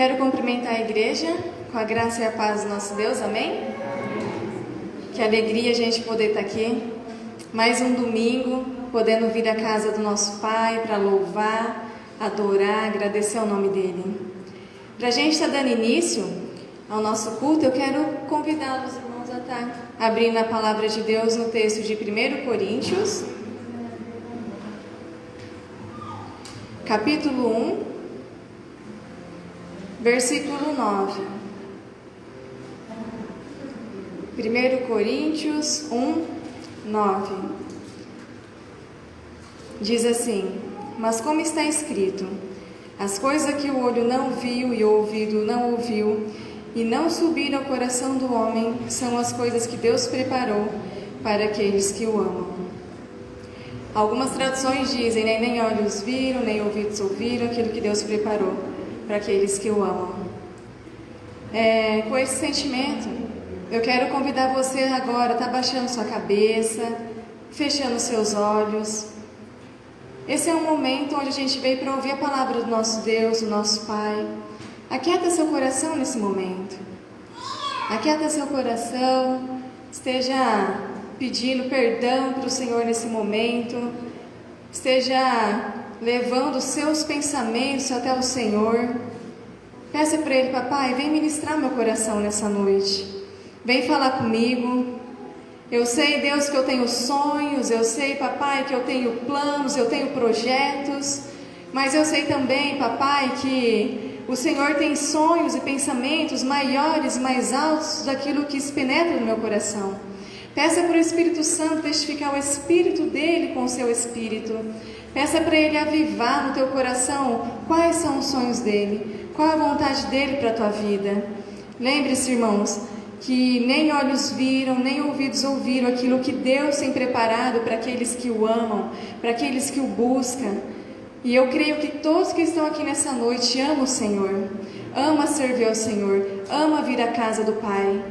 Quero cumprimentar a igreja com a graça e a paz do nosso Deus, amém? Que alegria a gente poder estar aqui, mais um domingo, podendo vir à casa do nosso Pai para louvar, adorar, agradecer ao nome dEle. Para a gente estar dando início ao nosso culto, eu quero convidá-los, irmãos, a estar abrindo a palavra de Deus no texto de 1 Coríntios, capítulo 1, versículo 9. 1 Coríntios 1, 9. Diz assim: mas como está escrito, as coisas que o olho não viu e o ouvido não ouviu e não subiram ao coração do homem, são as coisas que Deus preparou para aqueles que o amam. Algumas traduções dizem, né, nem olhos viram, nem ouvidos ouviram aquilo que Deus preparou para aqueles que o amam. Com esse sentimento, eu quero convidar você agora a estar baixando sua cabeça, fechando seus olhos. Esse é um momento onde a gente veio para ouvir a palavra do nosso Deus, do nosso Pai. Aquieta seu coração nesse momento. Aquieta seu coração, esteja pedindo perdão para o Senhor nesse momento, esteja levando os seus pensamentos até o Senhor. Peça para Ele: papai, vem ministrar meu coração nessa noite, vem falar comigo. Eu sei, Deus, que eu tenho sonhos, eu sei, papai, que eu tenho planos, eu tenho projetos, mas eu sei também, papai, que o Senhor tem sonhos e pensamentos maiores, mais altos daquilo que se penetra no meu coração. Peça para o Espírito Santo testificar o Espírito dele com o seu Espírito. Peça para Ele avivar no teu coração quais são os sonhos dele, qual a vontade dele para a tua vida. Lembre-se, irmãos, que nem olhos viram, nem ouvidos ouviram aquilo que Deus tem preparado para aqueles que o amam, para aqueles que o buscam. E eu creio que todos que estão aqui nessa noite amam o Senhor, amam servir ao Senhor, amam vir à casa do Pai.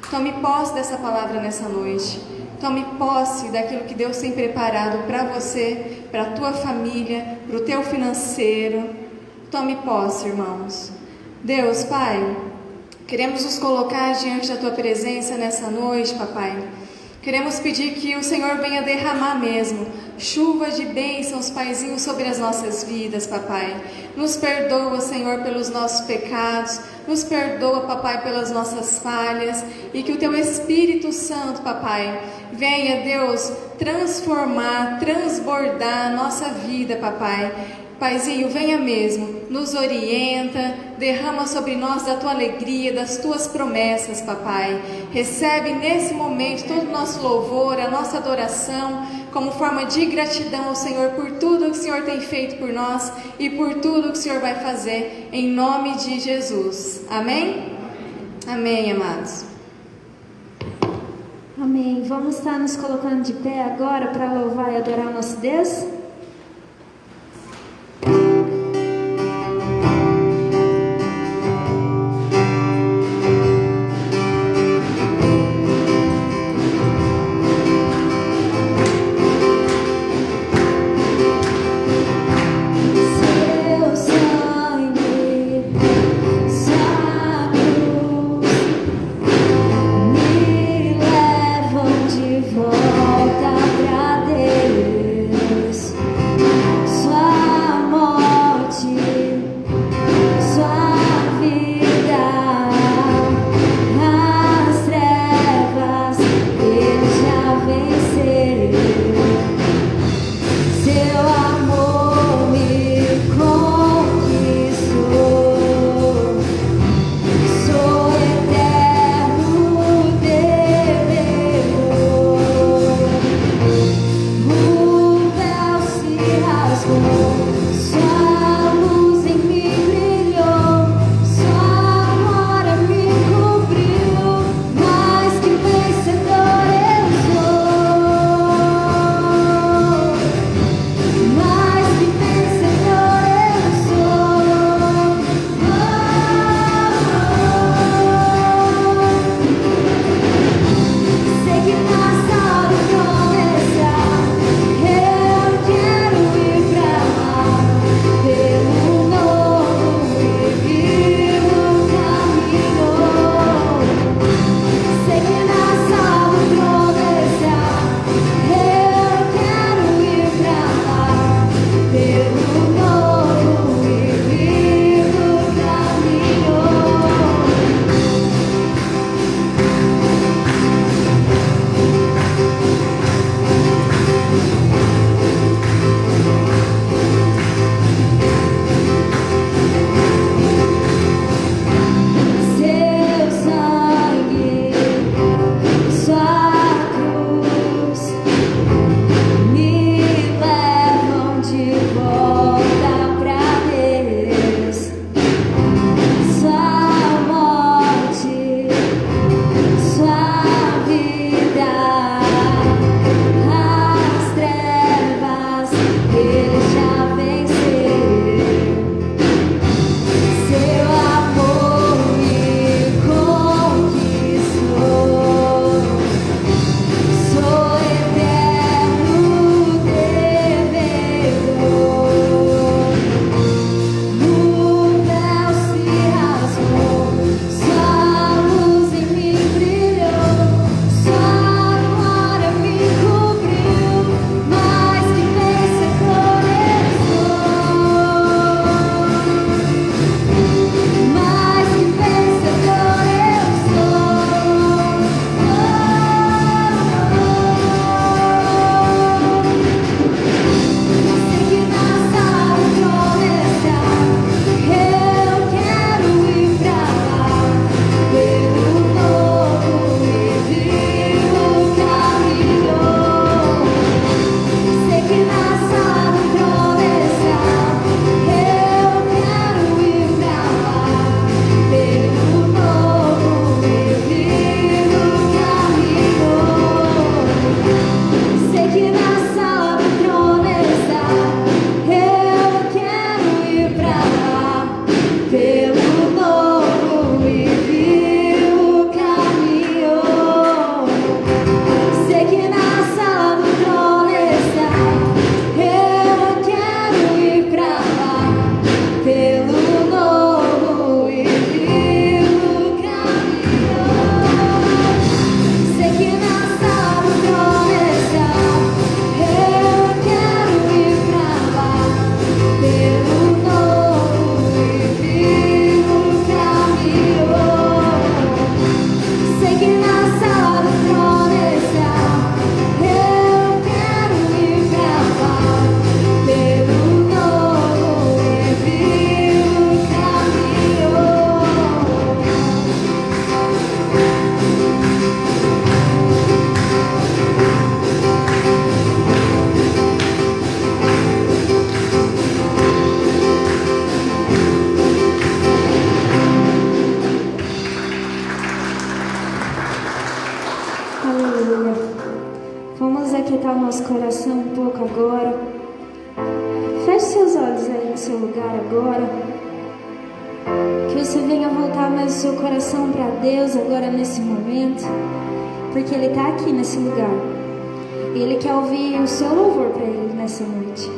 Tome posse dessa palavra nessa noite. Tome posse daquilo que Deus tem preparado para você, para a tua família, para o teu financeiro. Tome posse, irmãos. Deus, Pai, queremos nos colocar diante da tua presença nessa noite, papai. Queremos pedir que o Senhor venha derramar mesmo chuva de bênçãos, Paizinho, sobre as nossas vidas, papai. Nos perdoa, Senhor, pelos nossos pecados. Nos perdoa, papai, pelas nossas falhas. E que o teu Espírito Santo, papai, venha, Deus, transformar, transbordar a nossa vida, papai. Paizinho, venha mesmo, nos orienta, derrama sobre nós da tua alegria, das tuas promessas, papai. Recebe nesse momento todo o nosso louvor, a nossa adoração, como forma de gratidão ao Senhor por tudo que o Senhor tem feito por nós e por tudo que o Senhor vai fazer, em nome de Jesus. Amém? Amém, amados. Amém. Vamos estar nos colocando de pé agora para louvar e adorar o nosso Deus? Volta pra Deus. aquietar o nosso coração um pouco agora. Feche seus olhos aí no seu lugar agora. Que você venha voltar mais o seu coração para Deus agora nesse momento. Porque Ele está aqui nesse lugar. E Ele quer ouvir o seu louvor para Ele nessa noite.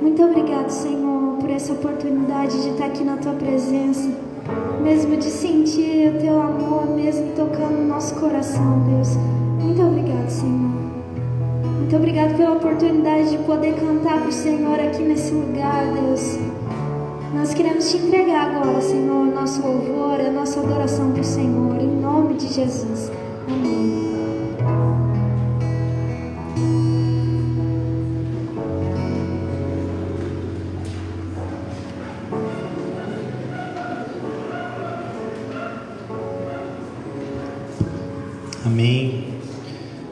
Muito obrigado, Senhor, por essa oportunidade de estar aqui na Tua presença, mesmo de sentir o Teu amor, mesmo tocando no nosso coração, Deus. Muito obrigado, Senhor. Muito obrigado pela oportunidade de poder cantar para o Senhor aqui nesse lugar, Deus. Nós queremos Te entregar agora, Senhor, o nosso louvor, a nossa adoração para o Senhor, em nome de Jesus. Amém. Amém.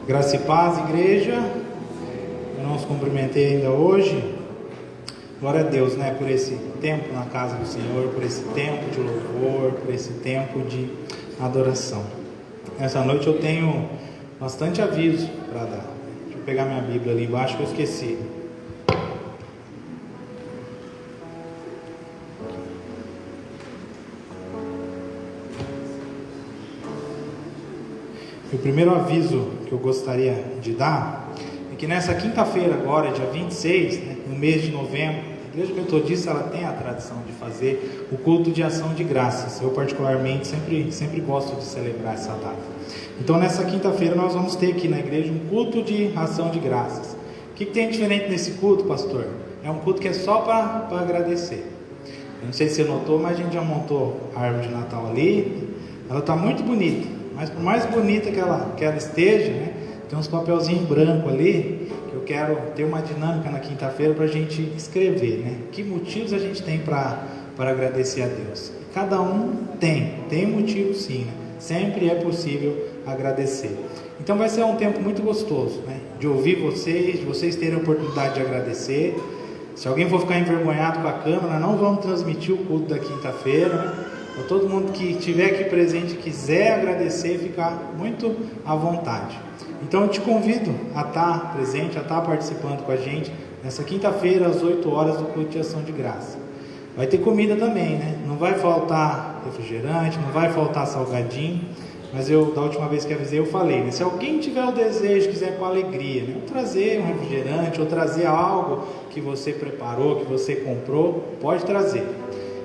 Graça e paz, igreja. Eu não os cumprimentei ainda hoje. Glória a Deus, né, por esse tempo na casa do Senhor, por esse tempo de louvor, por esse tempo de adoração. Essa noite eu tenho bastante aviso para dar. Deixa eu pegar minha Bíblia ali embaixo que eu esqueci. O primeiro aviso que eu gostaria de dar é que nessa quinta-feira agora, dia 26, né, no mês de novembro, a Igreja Metodista ela tem a tradição de fazer o culto de ação de graças. Eu particularmente sempre gosto de celebrar essa data. Então nessa quinta-feira nós vamos ter aqui na igreja um culto de ação de graças. O que tem diferente nesse culto, pastor? É um culto que é só para agradecer. Eu não sei se você notou, mas a gente já montou a árvore de Natal ali. Ela está muito bonita. Mas por mais bonita que ela esteja, né, tem uns papelzinhos brancos ali, que eu quero ter uma dinâmica na quinta-feira para a gente escrever, né? Que motivos a gente tem para agradecer a Deus? Cada um tem motivo sim, né? Sempre é possível agradecer. Então vai ser um tempo muito gostoso, né? De ouvir vocês, de vocês terem a oportunidade de agradecer. Se alguém for ficar envergonhado com a câmera, não vamos transmitir o culto da quinta-feira, né? Então, todo mundo que estiver aqui presente quiser agradecer, ficar muito à vontade. Então eu te convido a estar presente, a estar participando com a gente nessa quinta-feira às 8 horas do culto de ação de graça. Vai ter comida também, né? Não vai faltar refrigerante, não vai faltar salgadinho, mas eu, da última vez que avisei, eu falei, né? Se alguém tiver o desejo, quiser com alegria, né? Trazer um refrigerante ou trazer algo que você preparou, que você comprou, pode trazer.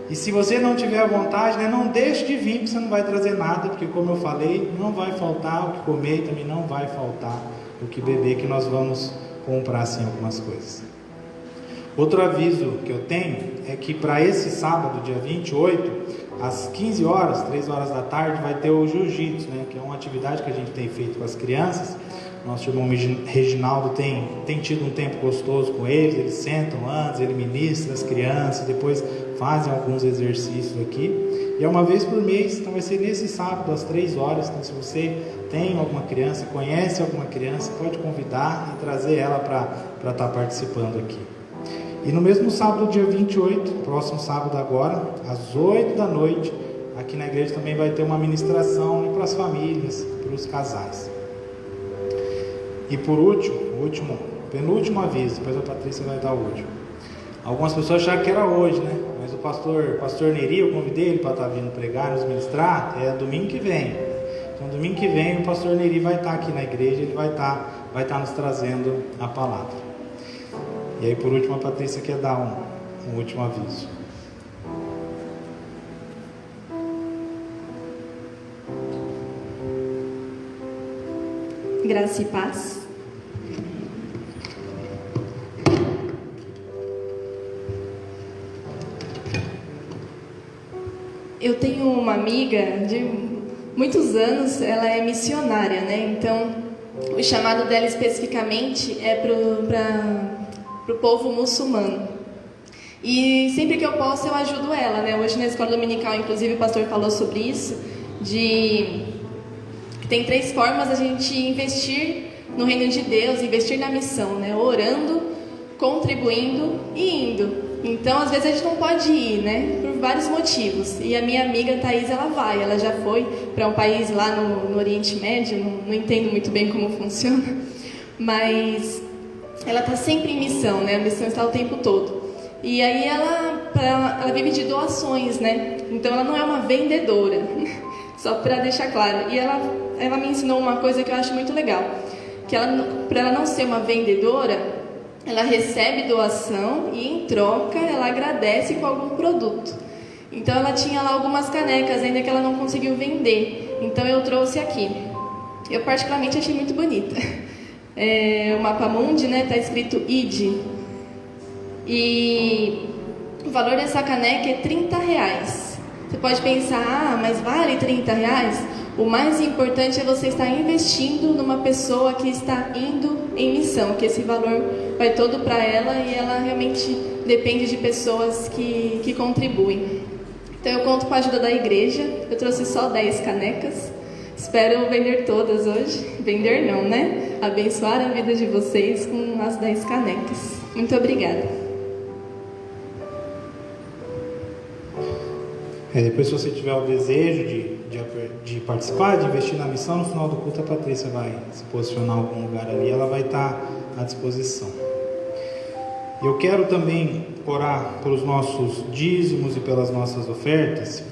E se você não tiver a vontade, né, não deixe de vir, porque você não vai trazer nada, porque como eu falei, não vai faltar o que comer e também não vai faltar o que beber, que nós vamos comprar sim algumas coisas. Outro aviso que eu tenho é que para esse sábado, dia 28, às 15 horas, 3 horas da tarde, vai ter o jiu-jitsu, né, que é uma atividade que a gente tem feito com as crianças. Nosso irmão Reginaldo tem tido um tempo gostoso com eles sentam antes, ele ministra as crianças, depois fazem alguns exercícios aqui, e é uma vez por mês, então vai ser nesse sábado às 3 horas, então se você tem alguma criança, conhece alguma criança, pode convidar e trazer ela para estar participando aqui. E no mesmo sábado, dia 28, próximo sábado agora, às 8 da noite, aqui na igreja também vai ter uma ministração, né, para as famílias, para os casais. E por último, penúltimo aviso, depois a Patrícia vai dar o último. Algumas pessoas acharam que era hoje, né? Mas o pastor Neri, eu convidei ele para estar vindo pregar, nos ministrar, é domingo que vem. Então domingo que vem o pastor Neri vai estar aqui na igreja, ele vai estar nos trazendo a palavra. E aí por último a Patrícia quer dar um último aviso. Graça e paz. Eu tenho uma amiga de muitos anos, ela é missionária, né? Então, o chamado dela especificamente é para o povo muçulmano. E sempre que eu posso, eu ajudo ela, né? Hoje na escola dominical, inclusive, o pastor falou sobre isso, que tem 3 formas da gente investir no reino de Deus, investir na missão, né? Orando, contribuindo e indo. Então, às vezes a gente não pode ir, né? Por vários motivos. E a minha amiga Thaís, ela já foi para um país lá no Oriente Médio, não entendo muito bem como funciona, mas ela está sempre em missão, né? A missão está o tempo todo. E aí ela vive de doações, né? Então ela não é uma vendedora, só para deixar claro. E ela me ensinou uma coisa que eu acho muito legal, que para ela não ser uma vendedora, ela recebe doação e em troca ela agradece com algum produto. Então ela tinha lá algumas canecas ainda que ela não conseguiu vender, então eu trouxe aqui. Eu particularmente achei muito bonita. O mapa mundi, né, tá escrito ID, e o valor dessa caneca é R$30. Você pode pensar, mas vale R$30? O mais importante é você estar investindo numa pessoa que está indo em missão, que esse valor vai todo para ela e ela realmente depende de pessoas que contribuem. Então eu conto com a ajuda da igreja, eu trouxe só 10 canecas, espero vender todas hoje. Vender não, né? Abençoar a vida de vocês com as 10 canecas. Muito obrigada. Depois, se você tiver o desejo de participar, de investir na missão, no final do culto a Patrícia vai se posicionar em algum lugar ali, ela vai estar à disposição. Eu quero também orar pelos nossos dízimos e pelas nossas ofertas.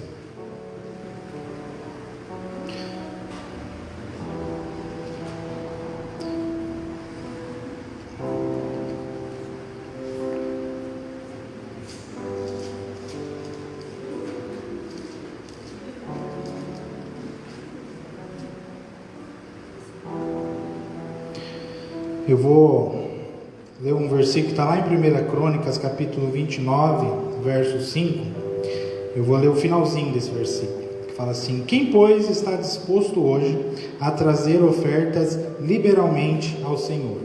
Eu vou ler um versículo que está lá em 1 Crônicas, capítulo 29, verso 5. Eu vou ler o finalzinho desse versículo, que fala assim: quem, pois, está disposto hoje a trazer ofertas liberalmente ao Senhor?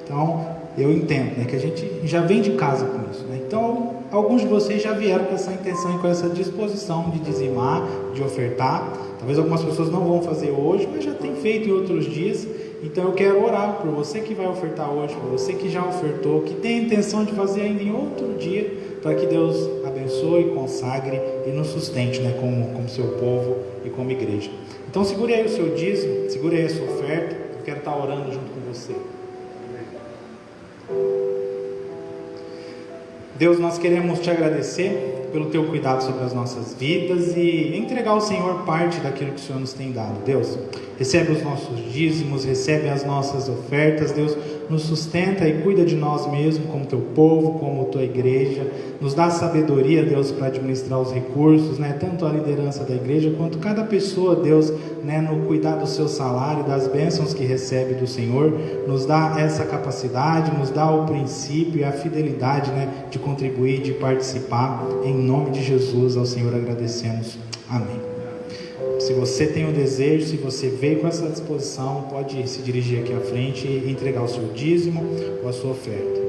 Então, eu entendo, né, que a gente já vem de casa com isso, né? Então, alguns de vocês já vieram com essa intenção e com essa disposição de dizimar, de ofertar. Talvez algumas pessoas não vão fazer hoje, mas já tem feito em outros dias. Então eu quero orar por você que vai ofertar hoje, por você que já ofertou, que tem a intenção de fazer ainda em outro dia, para que Deus abençoe, consagre e nos sustente, né, como seu povo e como igreja. Então segure aí o seu dízimo, segure aí a sua oferta, eu quero estar orando junto com você. Deus, nós queremos te agradecer pelo teu cuidado sobre as nossas vidas e entregar ao Senhor parte daquilo que o Senhor nos tem dado. Deus, recebe os nossos dízimos, recebe as nossas ofertas. Deus, nos sustenta e cuida de nós mesmos, como teu povo, como tua igreja. Nos dá sabedoria, Deus, para administrar os recursos, né? Tanto a liderança da igreja, quanto cada pessoa, Deus, né? No cuidar do seu salário, das bênçãos que recebe do Senhor. Nos dá essa capacidade, nos dá o princípio e a fidelidade, né? De contribuir, de participar. Em nome de Jesus, ao Senhor agradecemos. Amém. Se você tem o desejo, se você veio com essa disposição, pode se dirigir aqui à frente e entregar o seu dízimo ou a sua oferta.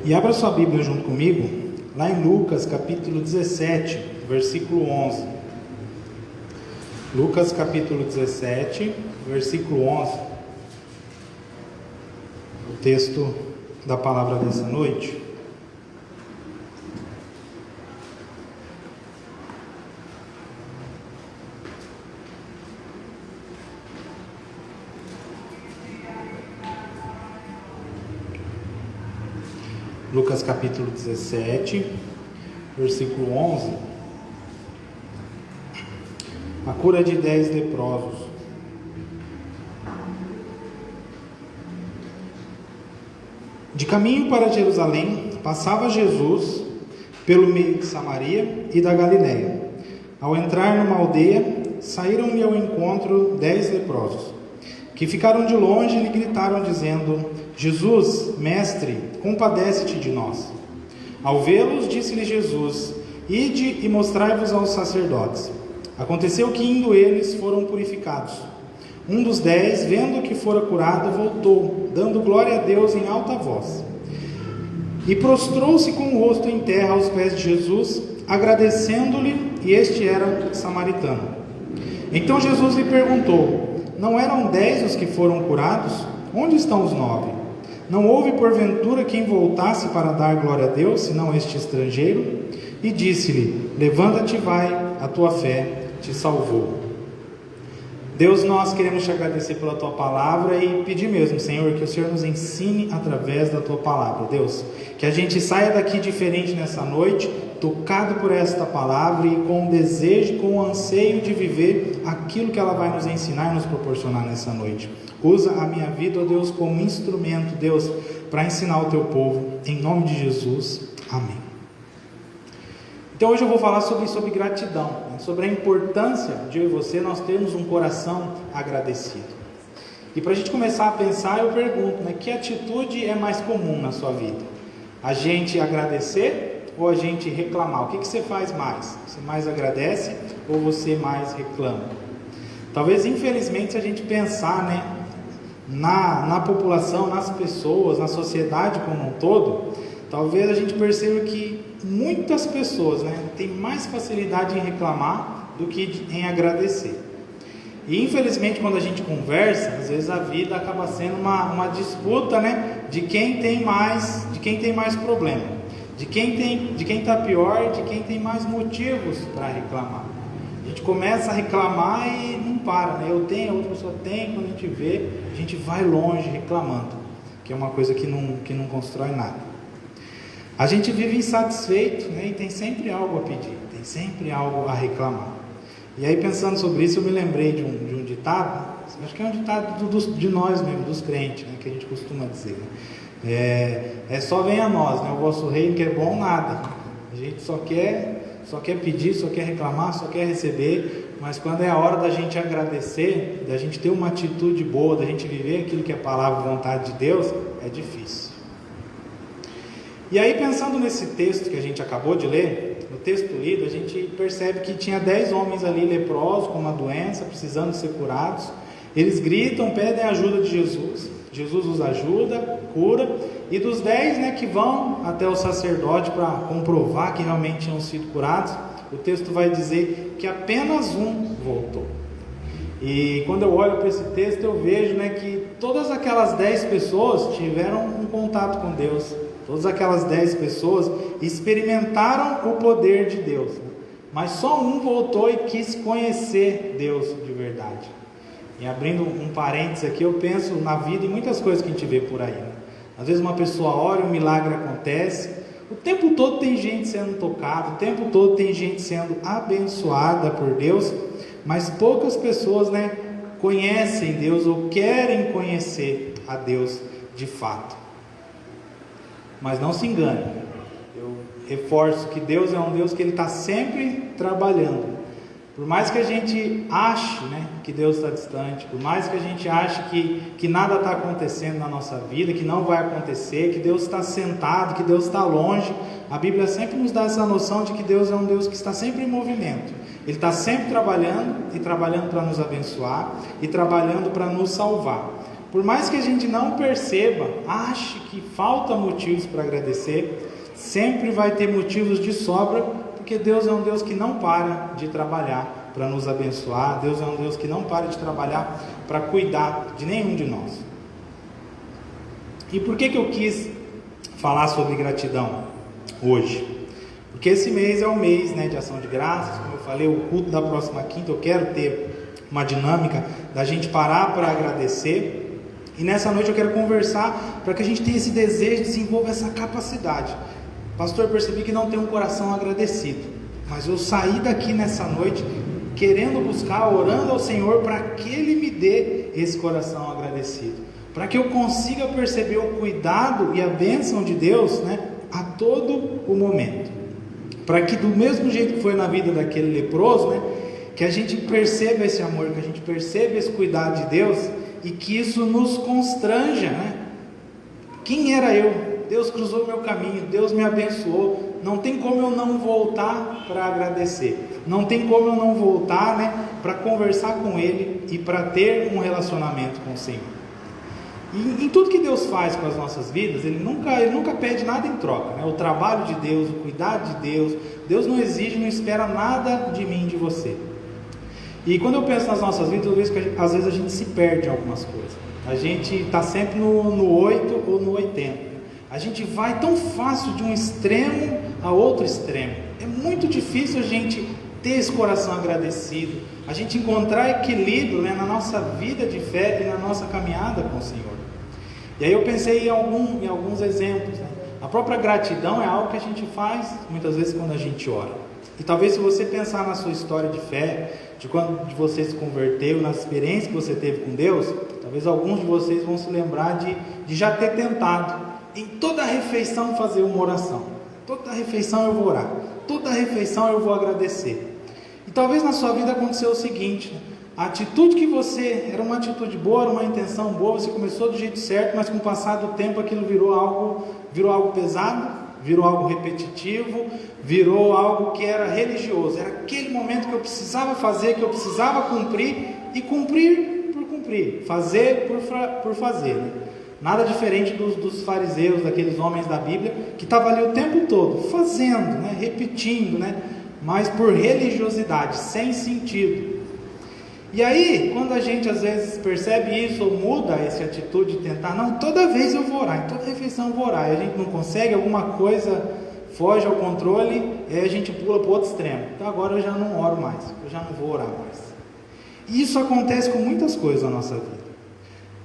E abra sua Bíblia junto comigo, lá em Lucas capítulo 17, versículo 11. Lucas capítulo 17, versículo 11. O texto da palavra dessa noite. Lucas capítulo 17, versículo 11, a cura de 10 leprosos. De caminho para Jerusalém, passava Jesus pelo meio de Samaria e da Galiléia. Ao entrar numa aldeia, saíram-lhe ao encontro 10 leprosos, que ficaram de longe e lhe gritaram, dizendo: Jesus, mestre, compadece-te de nós. Ao vê-los, disse-lhe Jesus: Ide e mostrai-vos aos sacerdotes. Aconteceu que, indo eles, foram purificados. Um dos 10, vendo que fora curado, voltou, dando glória a Deus em alta voz. E prostrou-se com o rosto em terra aos pés de Jesus, agradecendo-lhe, e este era samaritano. Então Jesus lhe perguntou: Não eram 10 os que foram curados? Onde estão os 9? Não houve porventura quem voltasse para dar glória a Deus, senão este estrangeiro? E disse-lhe: levanta-te e vai, a tua fé te salvou. Deus, nós queremos te agradecer pela tua palavra e pedir mesmo, Senhor, que o Senhor nos ensine através da tua palavra. Deus, que a gente saia daqui diferente nessa noite, tocado por esta palavra e com o desejo, com o anseio de viver aquilo que ela vai nos ensinar e nos proporcionar nessa noite. Usa a minha vida, ó Deus, como instrumento, Deus, para ensinar o teu povo, em nome de Jesus, amém. Então hoje eu vou falar sobre gratidão, sobre a importância de eu e você nós termos um coração agradecido. E para a gente começar a pensar, eu pergunto, que atitude é mais comum na sua vida? A gente agradecer ou a gente reclamar? O que você faz mais? Você mais agradece ou você mais reclama? Talvez, infelizmente, se a gente pensar na população, nas pessoas, na sociedade como um todo, talvez a gente perceba que muitas pessoas têm mais facilidade em reclamar do que em agradecer. E infelizmente, quando a gente conversa, às vezes a vida acaba sendo uma disputa de quem tem mais problema, de quem está pior, de quem tem mais motivos para reclamar. A gente começa a reclamar e não para, eu tenho, a outra pessoa tem. Quando a gente vê, a gente vai longe reclamando, que é uma coisa que não constrói nada. A gente vive insatisfeito, e tem sempre algo a pedir, tem sempre algo a reclamar. E aí, pensando sobre isso, eu me lembrei de um ditado, acho que é um ditado de nós mesmo, dos crentes, que a gente costuma dizer. Só vem a nós, o vosso reino que é bom nada. A gente só quer pedir, só quer reclamar, só quer receber, mas quando é a hora da gente agradecer, da gente ter uma atitude boa, da gente viver aquilo que é palavra e vontade de Deus, é difícil. E aí, pensando nesse texto que a gente acabou de ler, no texto lido, a gente percebe que tinha 10 homens ali leprosos, com uma doença, precisando ser curados. Eles gritam, pedem a ajuda de Jesus. Jesus os ajuda, cura. E dos 10 que vão até o sacerdote para comprovar que realmente tinham sido curados, o texto vai dizer que apenas um voltou. E quando eu olho para esse texto, eu vejo que todas aquelas 10 pessoas tiveram um contato com Deus. Todas aquelas 10 pessoas experimentaram o poder de Deus, mas só um voltou e quis conhecer Deus de verdade. E abrindo um parênteses aqui, eu penso na vida e muitas coisas que a gente vê por aí. Às vezes uma pessoa ora e um milagre acontece, o tempo todo tem gente sendo tocada, o tempo todo tem gente sendo abençoada por Deus, mas poucas pessoas conhecem Deus ou querem conhecer a Deus de fato. Mas não se engane, eu reforço que Deus é um Deus que Ele está sempre trabalhando. Por mais que a gente ache que Deus está distante, por mais que a gente ache que nada está acontecendo na nossa vida, que não vai acontecer, que Deus está sentado, que Deus está longe, a Bíblia sempre nos dá essa noção de que Deus é um Deus que está sempre em movimento. Ele está sempre trabalhando, e trabalhando para nos abençoar, e trabalhando para nos salvar. Por mais que a gente não perceba, ache que falta motivos para agradecer, sempre vai ter motivos de sobra, porque Deus é um Deus que não para de trabalhar para nos abençoar, Deus é um Deus que não para de trabalhar para cuidar de nenhum de nós. E por que eu quis falar sobre gratidão hoje? Porque esse mês é o mês de ação de graças, como eu falei, o culto da próxima quinta, eu quero ter uma dinâmica da gente parar para agradecer. E nessa noite eu quero conversar para que a gente tenha esse desejo, desenvolva essa capacidade. Pastor, eu percebi que não tem um coração agradecido, mas eu saí daqui nessa noite querendo buscar, orando ao Senhor para que Ele me dê esse coração agradecido, para que eu consiga perceber o cuidado e a bênção de Deus a todo o momento, para que do mesmo jeito que foi na vida daquele leproso, que a gente perceba esse amor, que a gente perceba esse cuidado de Deus, e que isso nos constranja, Quem era eu? Deus cruzou o meu caminho, Deus me abençoou, não tem como eu não voltar para agradecer, não tem como eu não voltar para conversar com Ele e para ter um relacionamento com o Senhor. E em tudo que Deus faz com as nossas vidas, Ele nunca pede nada em troca, O trabalho de Deus, o cuidado de Deus, Deus não exige, não espera nada de mim, de você. E quando eu penso nas nossas vidas, eu vejo que às vezes a gente se perde em algumas coisas. A gente está sempre no 8 ou no 80. A gente vai tão fácil de um extremo a outro extremo. É muito difícil a gente ter esse coração agradecido, a gente encontrar equilíbrio, né, na nossa vida de fé e na nossa caminhada com o Senhor. E aí eu pensei em alguns exemplos, né? A própria gratidão é algo que a gente faz muitas vezes quando a gente ora. E talvez se você pensar na sua história de fé, de quando você se converteu, na experiência que você teve com Deus, talvez alguns de vocês vão se lembrar de já ter tentado em toda refeição fazer uma oração. Toda refeição eu vou orar, toda refeição eu vou agradecer. E talvez na sua vida aconteceu o seguinte: a atitude que você, era uma atitude boa, era uma intenção boa, você começou do jeito certo, mas com o passar do tempo aquilo virou algo pesado, virou algo repetitivo, virou algo que era religioso. Era aquele momento que eu precisava fazer, que eu precisava cumprir, e cumprir por cumprir, fazer por fazer, né? Nada diferente dos fariseus, daqueles homens da Bíblia, que estavam ali o tempo todo, fazendo, né? Repetindo, né? Mas por religiosidade, sem sentido. E aí, quando a gente às vezes percebe isso, ou muda essa atitude de tentar, não, toda vez eu vou orar, em toda refeição eu vou orar, e a gente não consegue, alguma coisa foge ao controle, e aí a gente pula para o outro extremo. Então agora eu já não oro mais, eu já não vou orar mais. E isso acontece com muitas coisas na nossa vida.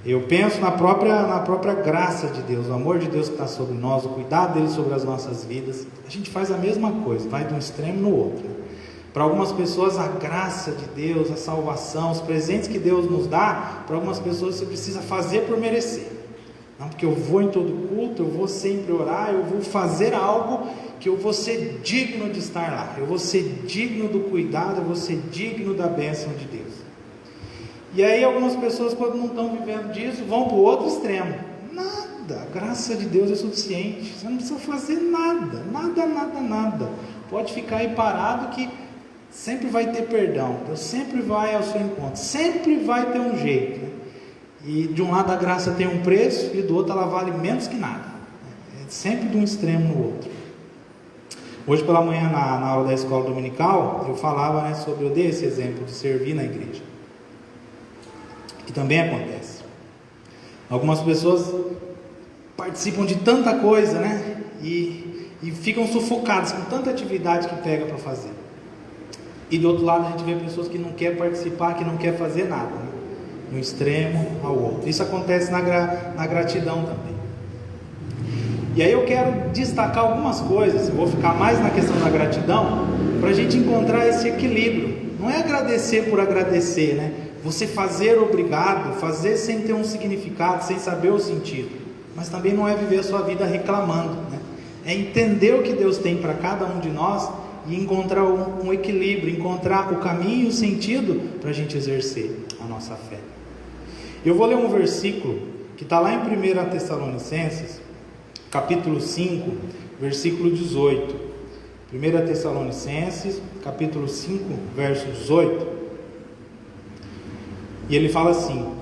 Eu penso na própria graça de Deus, o amor de Deus que está sobre nós, o cuidado dele sobre as nossas vidas. A gente faz a mesma coisa, vai de um extremo no outro. Para algumas pessoas a graça de Deus, a salvação, os presentes que Deus nos dá, para algumas pessoas você precisa fazer por merecer. Não, porque eu vou em todo culto, eu vou sempre orar, eu vou fazer algo que eu vou ser digno de estar lá, eu vou ser digno do cuidado, eu vou ser digno da bênção de Deus. E aí algumas pessoas, quando não estão vivendo disso, vão para o outro extremo. Nada, a graça de Deus é suficiente, você não precisa fazer nada, nada. Pode ficar aí parado que sempre vai ter perdão, Deus sempre vai ao seu encontro, sempre vai ter um jeito, né? E de um lado a graça tem um preço, e do outro ela vale menos que nada. É sempre de um extremo no outro. Hoje pela manhã na aula da escola dominical, eu falava, né, eu dei esse exemplo de servir na igreja, que também acontece. Algumas pessoas participam de tanta coisa, né, e ficam sufocadas com tanta atividade que pega para fazer. E do outro lado a gente vê pessoas que não querem participar, que não querem fazer nada, né? De um extremo ao outro. Isso acontece na gratidão também. E aí eu quero destacar algumas coisas, vou ficar mais na questão da gratidão, para a gente encontrar esse equilíbrio. Não é agradecer por agradecer, né? Você fazer obrigado, fazer sem ter um significado, sem saber o sentido. Mas também não é viver a sua vida reclamando, né? É entender o que Deus tem para cada um de nós e encontrar um equilíbrio, encontrar o caminho e o sentido para a gente exercer a nossa fé. Eu vou ler um versículo que está lá em 1 Tessalonicenses, capítulo 5, versículo 18. 1 Tessalonicenses, capítulo 5, verso 18. E ele fala assim: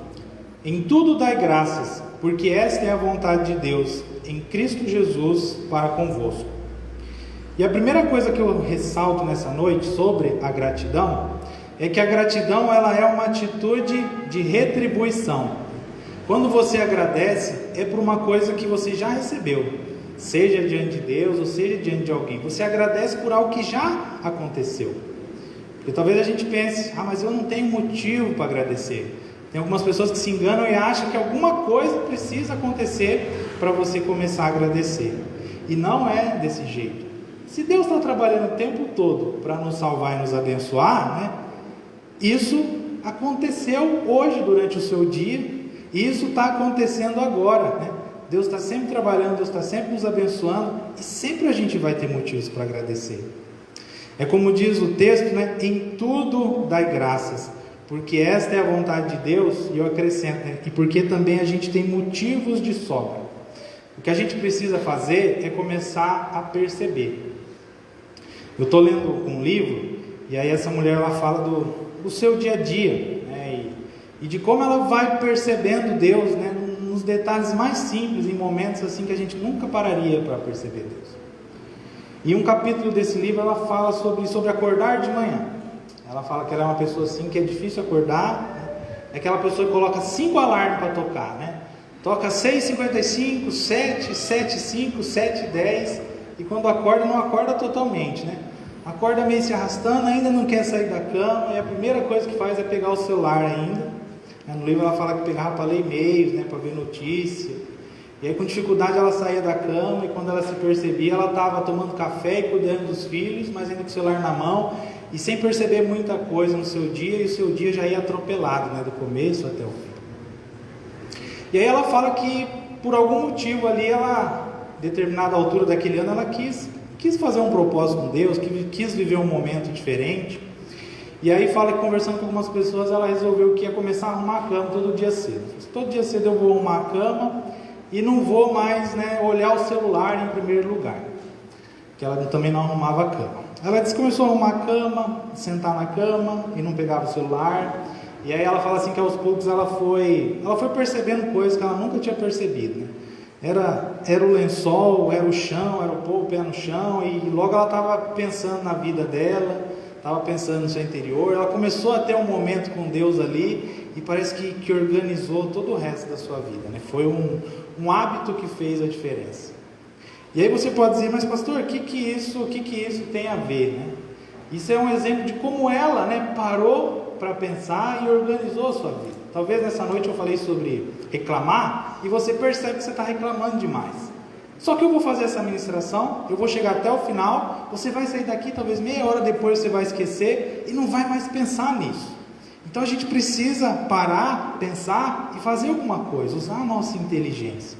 em tudo dai graças, porque esta é a vontade de Deus em Cristo Jesus para convosco. E a primeira coisa que eu ressalto nessa noite sobre a gratidão é que a gratidão ela é uma atitude de retribuição. Quando você agradece, é por uma coisa que você já recebeu, seja diante de Deus ou seja diante de alguém. Você agradece por algo que já aconteceu. Porque talvez a gente pense: mas eu não tenho motivo para agradecer. Tem algumas pessoas que se enganam e acham que alguma coisa precisa acontecer para você começar a agradecer. E não é desse jeito. Se Deus está trabalhando o tempo todo para nos salvar e nos abençoar, né? Isso aconteceu hoje durante o seu dia, e isso está acontecendo agora, né? Deus está sempre trabalhando, Deus está sempre nos abençoando, e sempre a gente vai ter motivos para agradecer. É como diz o texto, né? Em tudo dai graças, porque esta é a vontade de Deus, e eu acrescento, né? E porque também a gente tem motivos de sobra. O que a gente precisa fazer é começar a perceber. Eu estou lendo um livro, e aí essa mulher ela fala do seu dia a dia, né? E de como ela vai percebendo Deus, né? Nos detalhes mais simples, em momentos assim que a gente nunca pararia para perceber Deus. E um capítulo desse livro ela fala sobre acordar de manhã. Ela fala que ela é uma pessoa assim que é difícil acordar, né? é aquela pessoa que coloca 5 alarmes para tocar, né? Toca 6h55, 7, 7h05, 7h10, e quando acorda, não acorda totalmente, né? Acorda meio se arrastando, ainda não quer sair da cama, e a primeira coisa que faz é pegar o celular ainda. No livro ela fala que pegava para ler e-mails, né, para ver notícia. E aí com dificuldade ela saía da cama, e quando ela se percebia, ela estava tomando café e cuidando dos filhos, mas ainda com o celular na mão, e sem perceber muita coisa no seu dia, e o seu dia já ia atropelado, né, do começo até o fim. E aí ela fala que por algum motivo ali, ela, determinada altura daquele ano, ela quis fazer um propósito com Deus, quis viver um momento diferente. E aí fala que conversando com algumas pessoas, ela resolveu que ia começar a arrumar a cama todo dia cedo. Todo dia cedo eu vou arrumar a cama e não vou mais, né, olhar o celular em primeiro lugar, que ela também não arrumava a cama. Ela disse que começou a arrumar a cama, sentar na cama e não pegava o celular. E aí ela fala assim que aos poucos ela foi percebendo coisas que ela nunca tinha percebido, né? Era o lençol, era o chão, era o pé no chão, e logo ela estava pensando na vida dela, estava pensando no seu interior. Ela começou a ter um momento com Deus ali, e parece que organizou todo o resto da sua vida, né? Foi um hábito que fez a diferença. E aí você pode dizer, mas pastor, o que isso tem a ver, né? Isso é um exemplo de como ela, né, parou para pensar e organizou a sua vida. Talvez nessa noite eu falei sobre reclamar, e você percebe que você está reclamando demais. Só que eu vou fazer essa ministração, eu vou chegar até o final, você vai sair daqui, talvez meia hora depois você vai esquecer, e não vai mais pensar nisso. Então a gente precisa parar, pensar e fazer alguma coisa, usar a nossa inteligência.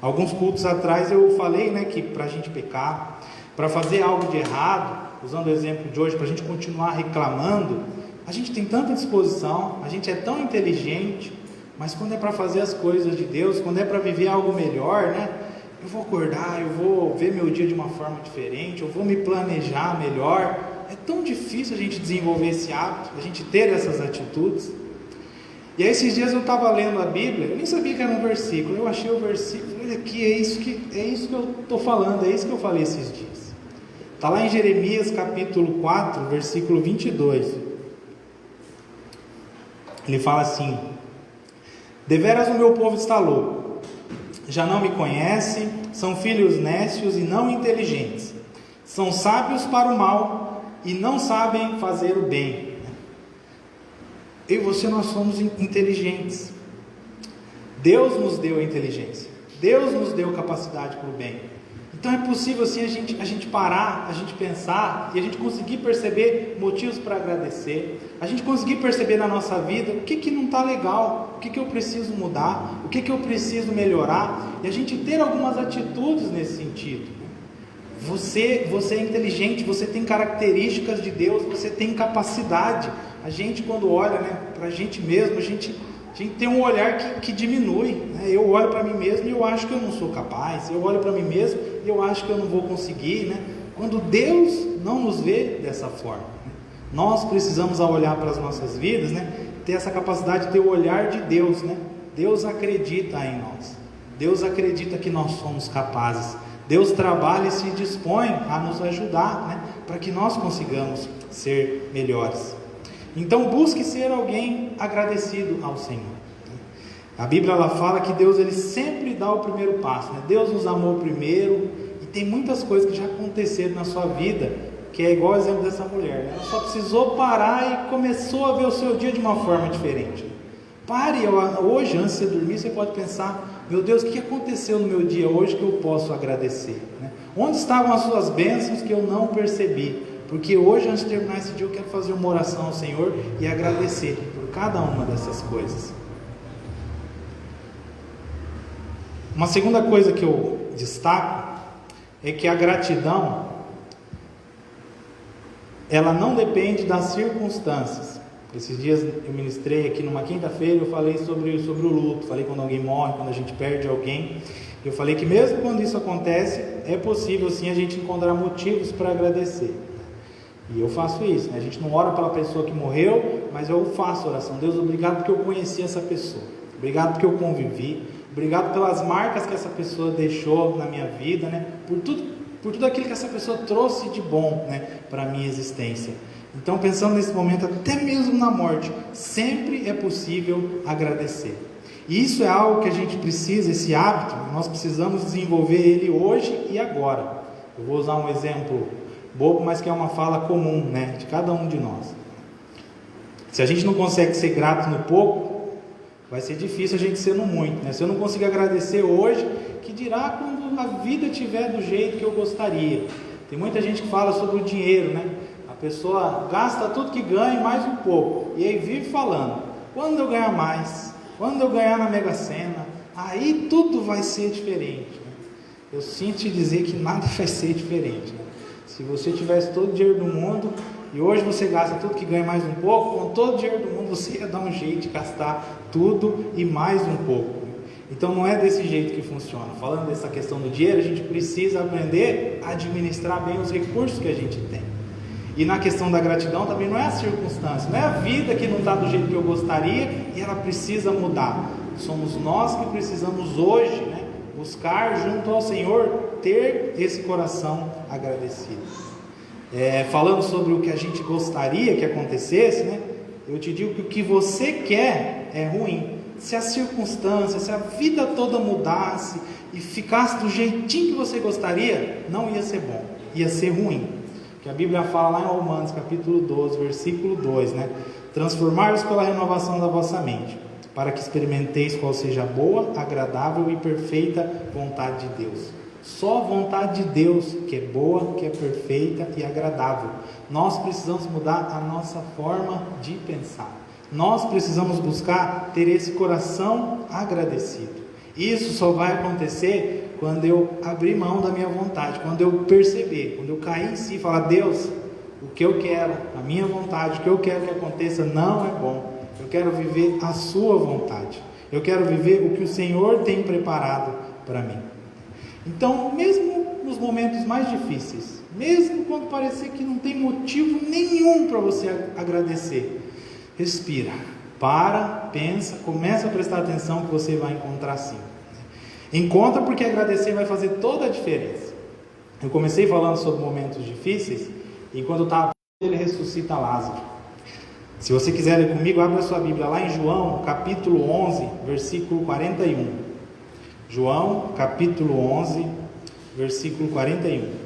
Alguns cultos atrás eu falei, né, que para a gente pecar, para fazer algo de errado, usando o exemplo de hoje, para a gente continuar reclamando, a gente tem tanta disposição, a gente é tão inteligente, mas quando é para fazer as coisas de Deus, quando é para viver algo melhor, né? Eu vou acordar, eu vou ver meu dia de uma forma diferente, eu vou me planejar melhor. É tão difícil a gente desenvolver esse hábito, a gente ter essas atitudes. E aí esses dias eu estava lendo a Bíblia, eu nem sabia que era um versículo, eu achei o versículo, olha aqui, é isso que eu estou falando, é isso que eu falei esses dias. Está lá em Jeremias capítulo 4, versículo 22. Ele fala assim: deveras o meu povo está louco, já não me conhece, são filhos nécios e não inteligentes, são sábios para o mal e não sabem fazer o bem. Eu e você, nós somos inteligentes. Deus nos deu a inteligência, Deus nos deu capacidade para o bem. Então é possível assim a gente parar, a gente pensar, e a gente conseguir perceber motivos para agradecer, a gente conseguir perceber na nossa vida o que não está legal, o que eu preciso mudar, o que eu preciso melhorar, e a gente ter algumas atitudes nesse sentido. Você é inteligente, você tem características de Deus, você tem capacidade. A gente, quando olha, né, para a gente mesmo, a gente tem um olhar que diminui, né? Eu olho para mim mesmo e eu acho que eu não sou capaz, eu olho para mim mesmo e eu acho que eu não vou conseguir, né? Quando Deus não nos vê dessa forma, né? Nós precisamos, ao olhar para as nossas vidas, né, ter essa capacidade de ter o olhar de Deus, né? Deus acredita em nós, Deus acredita que nós somos capazes, Deus trabalha e se dispõe a nos ajudar, né, para que nós consigamos ser melhores. Então busque ser alguém agradecido ao Senhor. A Bíblia ela fala que Deus ele sempre dá o primeiro passo, né? Deus nos amou primeiro, e tem muitas coisas que já aconteceram na sua vida, que é igual ao exemplo dessa mulher, né? Ela só precisou parar e começou a ver o seu dia de uma forma diferente. Pare hoje, antes de você dormir, você pode pensar: meu Deus, o que aconteceu no meu dia hoje que eu posso agradecer, né? Onde estavam as suas bênçãos que eu não percebi? Porque hoje, antes de terminar esse dia, eu quero fazer uma oração ao Senhor e agradecer por cada uma dessas coisas. Uma segunda coisa que eu destaco é que a gratidão, ela não depende das circunstâncias. Esses dias eu ministrei aqui numa quinta-feira, eu falei sobre o luto, falei quando alguém morre, quando a gente perde alguém. Eu falei que mesmo quando isso acontece, é possível sim a gente encontrar motivos para agradecer. E eu faço isso, né? A gente não ora pela pessoa que morreu, mas eu faço oração. Deus, obrigado porque eu conheci essa pessoa, obrigado porque eu convivi, obrigado pelas marcas que essa pessoa deixou na minha vida, né? Por tudo aquilo que essa pessoa trouxe de bom, né, para a minha existência. Então, pensando nesse momento, até mesmo na morte, sempre é possível agradecer. E isso é algo que a gente precisa, esse hábito, nós precisamos desenvolver ele hoje e agora. Eu vou usar um exemplo bobo, mas que é uma fala comum, né, de cada um de nós. Se a gente não consegue ser grato no pouco, vai ser difícil a gente ser no muito, né? Se eu não consigo agradecer hoje, que dirá quando a vida estiver do jeito que eu gostaria? Tem muita gente que fala sobre o dinheiro, né? A pessoa gasta tudo que ganha e mais um pouco, e aí vive falando: quando eu ganhar mais, quando eu ganhar na Mega Sena, aí tudo vai ser diferente, né? Eu sinto te dizer que nada vai ser diferente, né? Se você tivesse todo o dinheiro do mundo e hoje você gasta tudo que ganha mais um pouco, com todo o dinheiro do mundo você ia dar um jeito de gastar tudo e mais um pouco. Então não é desse jeito que funciona. Falando dessa questão do dinheiro, a gente precisa aprender a administrar bem os recursos que a gente tem. E na questão da gratidão também não é a circunstância, não é a vida que não está do jeito que eu gostaria e ela precisa mudar. Somos nós que precisamos hoje, né, buscar junto ao Senhor ter esse coração agradecido. Falando sobre o que a gente gostaria que acontecesse, né, eu te digo que o que você quer é ruim. Se a circunstância, se a vida toda mudasse e ficasse do jeitinho que você gostaria, não ia ser bom, ia ser ruim. Que a Bíblia fala lá em Romanos capítulo 12, versículo 2, né? Transformar-vos pela renovação da vossa mente, para que experimenteis qual seja a boa, agradável e perfeita vontade de Deus. Só a vontade de Deus que é boa, que é perfeita e agradável. Nós precisamos mudar a nossa forma de pensar. Nós precisamos buscar ter esse coração agradecido. Isso só vai acontecer quando eu abrir mão da minha vontade, quando eu perceber, quando eu cair em si e falar: Deus, o que eu quero, a minha vontade, o que eu quero que aconteça não é bom. Eu quero viver a sua vontade. Eu quero viver o que o Senhor tem preparado para mim. Então, mesmo nos momentos mais difíceis, mesmo quando parecer que não tem motivo nenhum para você agradecer, respira, para, pensa, começa a prestar atenção que você vai encontrar sim. Encontra, porque agradecer vai fazer toda a diferença. Eu comecei falando sobre momentos difíceis, e quando eu estava, ele ressuscita Lázaro. Se você quiser ler comigo, abre a sua Bíblia lá em João, capítulo 11, versículo 41. João, capítulo 11, versículo 41.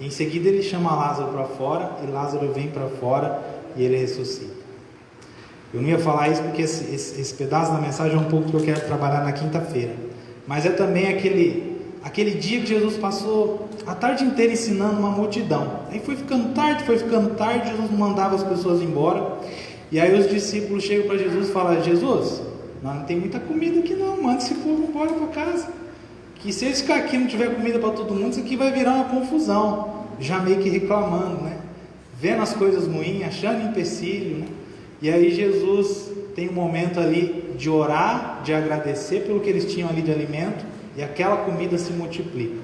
Em seguida ele chama Lázaro para fora, e Lázaro vem para fora e ele ressuscita. Eu não ia falar isso porque esse pedaço da mensagem é um pouco que eu quero trabalhar na quinta-feira. Mas é também aquele dia que Jesus passou a tarde inteira ensinando uma multidão. Aí foi ficando tarde, Jesus mandava as pessoas embora. E aí os discípulos chegam para Jesus e falam: Jesus, não tem muita comida aqui não, manda esse povo embora para casa. Que se eles ficar aqui e não tiver comida para todo mundo, isso aqui vai virar uma confusão. Já meio que reclamando, né? Vendo as coisas ruins, achando empecilho, né? E aí Jesus tem um momento ali de orar, de agradecer pelo que eles tinham ali de alimento, e aquela comida se multiplica.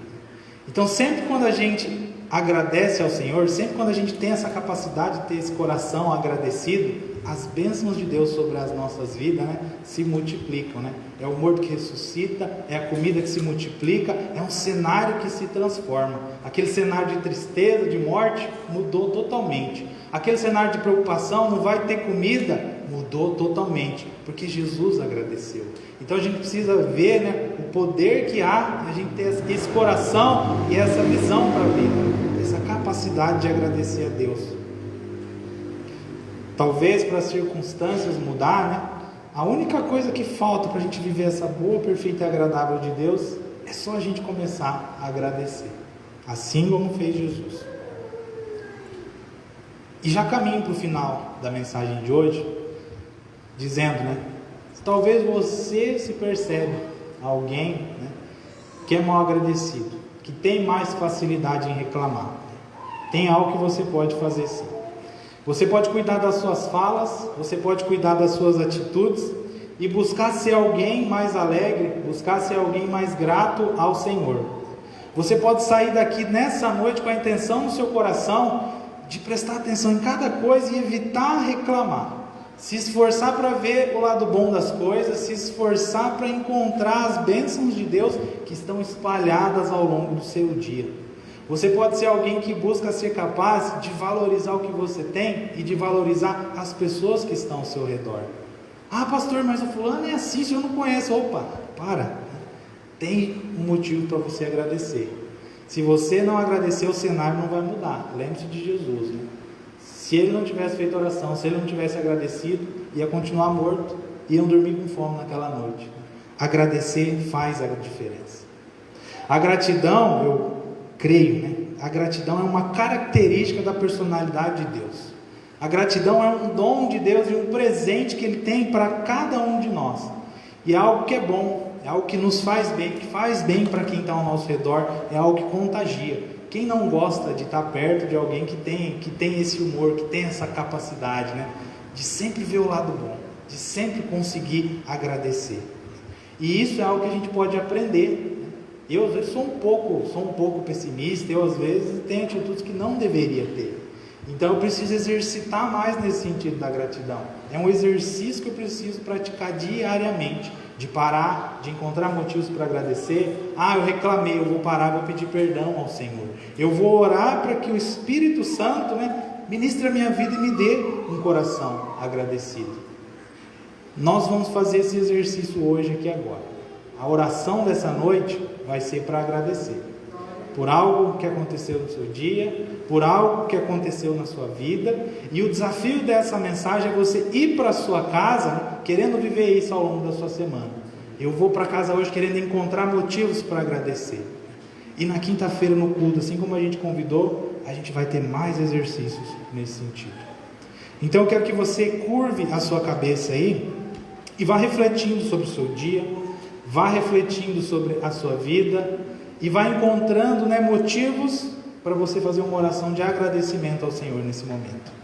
Então sempre quando a gente agradece ao Senhor, sempre quando a gente tem essa capacidade de ter esse coração agradecido, as bênçãos de Deus sobre as nossas vidas, né, se multiplicam, né? É o morto que ressuscita, é a comida que se multiplica, é um cenário que se transforma. Aquele cenário de tristeza, de morte, mudou totalmente. Aquele cenário de preocupação, não vai ter comida, mudou totalmente, porque Jesus agradeceu. Então a gente precisa ver, né, o poder que há, a gente ter esse coração e essa visão para a vida, essa capacidade de agradecer a Deus. Talvez para as circunstâncias mudar, né? A única coisa que falta para a gente viver essa boa, perfeita e agradável de Deus é só a gente começar a agradecer, assim como fez Jesus. E já caminho para o final da mensagem de hoje, dizendo, né? Talvez você se percebe alguém, né, que é mal agradecido, que tem mais facilidade em reclamar. Tem algo que você pode fazer sim. Você pode cuidar das suas falas, você pode cuidar das suas atitudes e buscar ser alguém mais alegre, buscar ser alguém mais grato ao Senhor. Você pode sair daqui nessa noite com a intenção no seu coração de prestar atenção em cada coisa e evitar reclamar. Se esforçar para ver o lado bom das coisas, se esforçar para encontrar as bênçãos de Deus que estão espalhadas ao longo do seu dia. Você pode ser alguém que busca ser capaz de valorizar o que você tem e de valorizar as pessoas que estão ao seu redor. Ah, pastor, mas o fulano é assim, se eu não conheço. Opa, para. Tem um motivo para você agradecer. Se você não agradecer, o cenário não vai mudar. Lembre-se de Jesus, né? Se ele não tivesse feito oração, se ele não tivesse agradecido, ia continuar morto, iam dormir com fome naquela noite. Agradecer faz a diferença. A gratidão, eu creio, né? A gratidão é uma característica da personalidade de Deus. A gratidão é um dom de Deus e um presente que Ele tem para cada um de nós. E é algo que é bom, é algo que nos faz bem, que faz bem para quem está ao nosso redor, é algo que contagia. Quem não gosta de estar perto de alguém que tem esse humor, que tem essa capacidade, né? De sempre ver o lado bom, de sempre conseguir agradecer. E isso é algo que a gente pode aprender. Eu às vezes sou um pouco pessimista, eu às vezes tenho atitudes que não deveria ter. Então eu preciso exercitar mais nesse sentido da gratidão. É um exercício que eu preciso praticar diariamente, de parar, de encontrar motivos para agradecer. Ah, eu reclamei, eu vou parar, vou pedir perdão ao Senhor. Eu vou orar para que o Espírito Santo, ministre a minha vida e me dê um coração agradecido. Nós vamos fazer esse exercício hoje aqui agora. A oração dessa noite vai ser para agradecer. Por algo que aconteceu no seu dia, por algo que aconteceu na sua vida. E o desafio dessa mensagem é você ir para a sua casa, querendo viver isso ao longo da sua semana. Eu vou para casa hoje querendo encontrar motivos para agradecer. E na quinta-feira no culto, assim como a gente convidou, a gente vai ter mais exercícios nesse sentido. Então eu quero que você curve a sua cabeça aí e vá refletindo sobre o seu dia, vá refletindo sobre a sua vida e vá encontrando, motivos para você fazer uma oração de agradecimento ao Senhor nesse momento.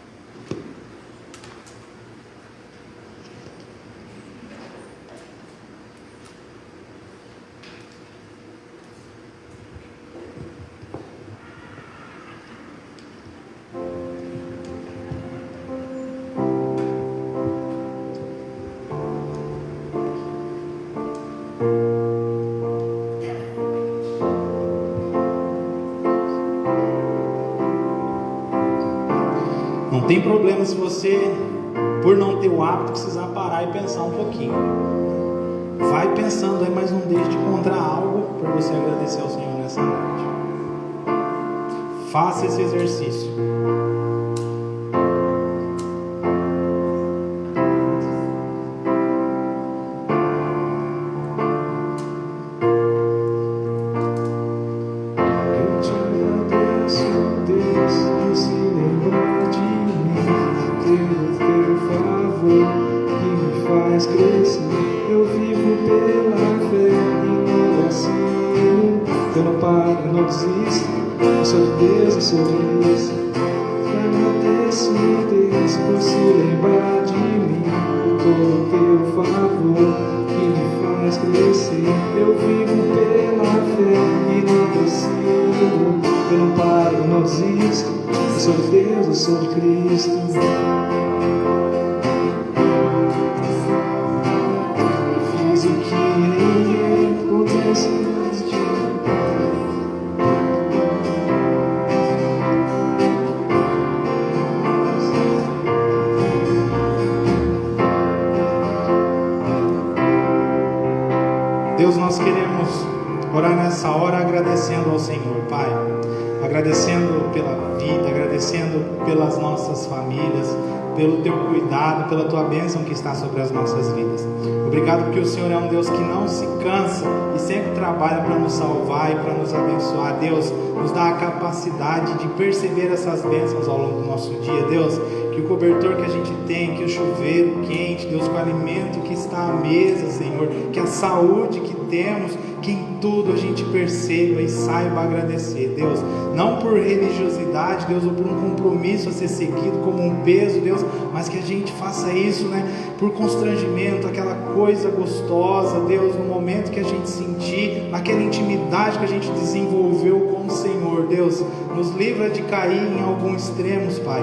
Não tem problema se você, por não ter o hábito, precisar parar e pensar um pouquinho. Vai pensando aí, mas não deixe de encontrar algo para você agradecer ao Senhor nessa noite. Faça esse exercício. Deus, nós queremos orar nessa hora agradecendo ao Senhor, Pai, agradecendo pela vida, agradecendo pelas nossas famílias, pelo Teu cuidado, pela Tua bênção que está sobre as nossas vidas. Obrigado porque o Senhor é um Deus que não se cansa e sempre trabalha para nos salvar e para nos abençoar. Deus, nos dá a capacidade de perceber essas bênçãos ao longo do nosso dia. Deus, que o cobertor que a gente tem, que o chuveiro quente, Deus, que o alimento que está à mesa, Senhor, que a saúde que temos, que tudo a gente perceba e saiba agradecer, Deus, não por religiosidade, Deus, ou por um compromisso a ser seguido como um peso, Deus, mas que a gente faça isso, né, por constrangimento, aquela coisa gostosa, Deus, no momento que a gente sentir, aquela intimidade que a gente desenvolveu com o Senhor, Deus, nos livra de cair em alguns extremos, Pai,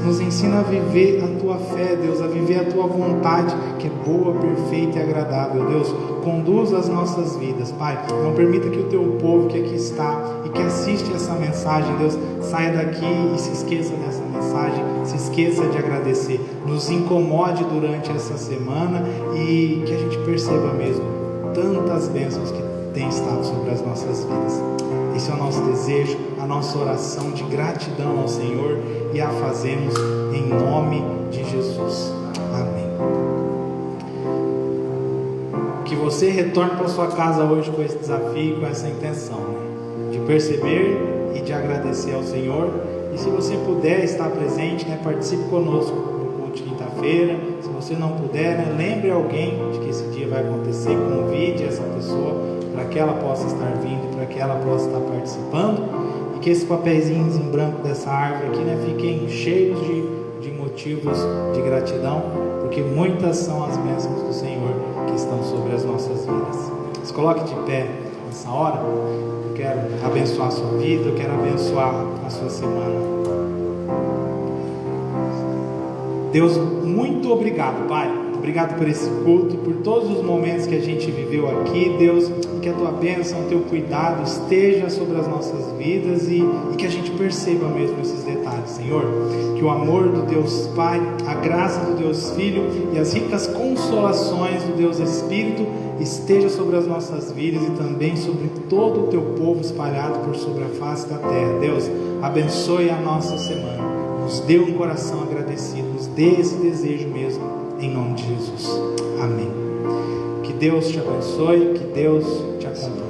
nos ensina a viver a Tua fé, Deus, a viver a Tua vontade, que é boa, perfeita e agradável, Deus, conduz as nossas vidas, Pai, não permita que o Teu povo que aqui está e que assiste essa mensagem, Deus, saia daqui e se esqueça dessa mensagem, se esqueça de agradecer, nos incomode durante essa semana e que a gente perceba mesmo tantas bênçãos que tem estado sobre as nossas vidas. Esse é o nosso desejo, a nossa oração de gratidão ao Senhor, e a fazemos em nome de Jesus. Amém. Que você retorne para sua casa hoje com esse desafio, com essa intenção, né, de perceber e de agradecer ao Senhor. E se você puder estar presente, né, participe conosco no culto de quinta-feira. Se você não puder, né, lembre alguém de que esse dia vai acontecer, convide essa pessoa para que ela possa estar vindo, para que ela possa estar participando, e que esses papeizinhos em branco dessa árvore aqui, né, fiquem cheios de motivos de gratidão, porque muitas são as bênçãos do Senhor que estão sobre as nossas vidas. Se coloque de pé nessa hora. Eu quero abençoar a sua vida, eu quero abençoar a sua semana. Deus, muito obrigado, Pai. Obrigado por esse culto, por todos os momentos que a gente viveu aqui, Deus, que a Tua bênção, o Teu cuidado esteja sobre as nossas vidas e que a gente perceba mesmo esses detalhes, Senhor. Que o amor do Deus Pai, a graça do Deus Filho e as ricas consolações do Deus Espírito esteja sobre as nossas vidas e também sobre todo o Teu povo espalhado por sobre a face da terra. Deus, abençoe a nossa semana, nos dê um coração agradecido, nos dê esse desejo mesmo, em nome de Jesus. Amém. Que Deus te abençoe, que Deus te acompanhe.